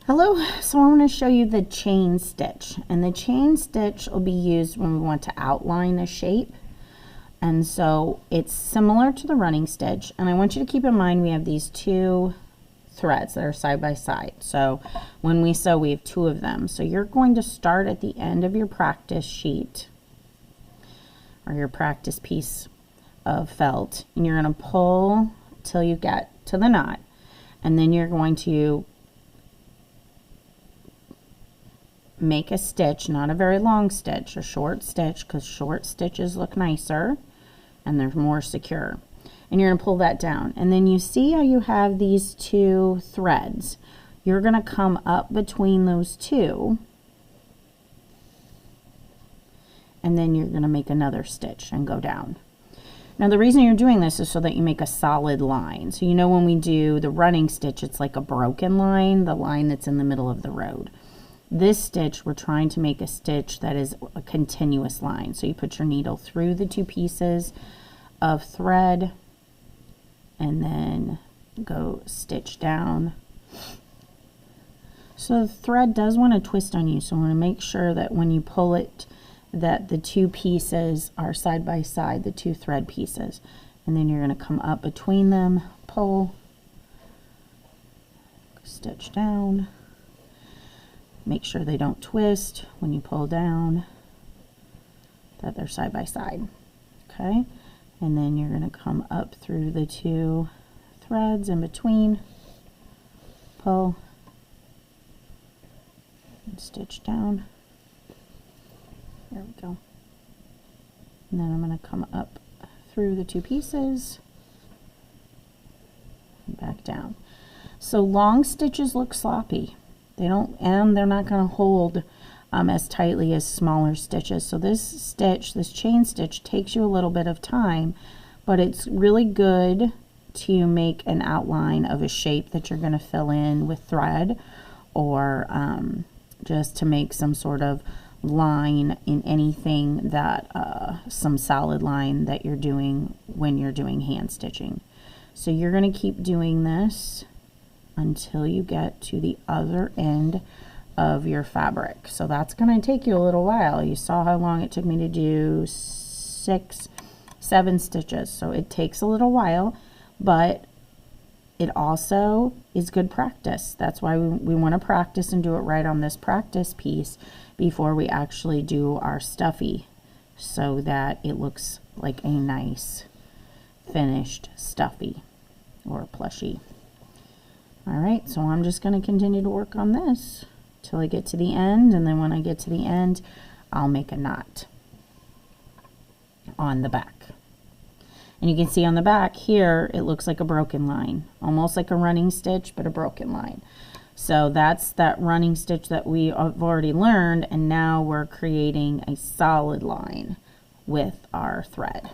Hello, so I'm going to show you the chain stitch, and the chain stitch will be used when we want to outline a shape. And so it's similar to the running stitch, and I want you to keep in mind we have these two threads that are side by side. So when we sew, we have two of them. So you're going to start at the end of your practice sheet or your practice piece of felt, and you're going to pull till you get to the knot, and then you're going to make a stitch, not a very long stitch, a short stitch, because short stitches look nicer and they're more secure. And you're going to pull that down, and then you see how you have these two threads. You're going to come up between those two, and then you're going to make another stitch and go down. Now the reason you're doing this is so that you make a solid line. So you know when we do the running stitch, it's like a broken line, the line that's in the middle of the road. This stitch, we're trying to make a stitch that is a continuous line. So you put your needle through the two pieces of thread and then go stitch down. So the thread does want to twist on you, so I want to make sure that when you pull it, that the two pieces are side by side, the two thread pieces. And then you're going to come up between them, pull, stitch down. Make sure they don't twist when you pull down, that they're side by side. Okay, and then you're going to come up through the two threads in between, pull, and stitch down. There we go. And then I'm going to come up through the two pieces and back down. So long stitches look sloppy. They don't, and they're not going to hold as tightly as smaller stitches. So this stitch, this chain stitch, takes you a little bit of time, but it's really good to make an outline of a shape that you're going to fill in with thread, or just to make some sort of line in anything that, some solid line that you're doing when you're doing hand stitching. So you're going to keep doing this until you get to the other end of your fabric. So that's going to take you a little while. You saw how long it took me to do 6, 7 stitches. So it takes a little while, but it also is good practice. That's why we want to practice and do it right on this practice piece before we actually do our stuffy, so that it looks like a nice finished stuffy or plushie. Alright, so I'm just going to continue to work on this till I get to the end, and then when I get to the end, I'll make a knot on the back. And you can see on the back here, it looks like a broken line, almost like a running stitch, but a broken line. So that's that running stitch that we have already learned, and now we're creating a solid line with our thread.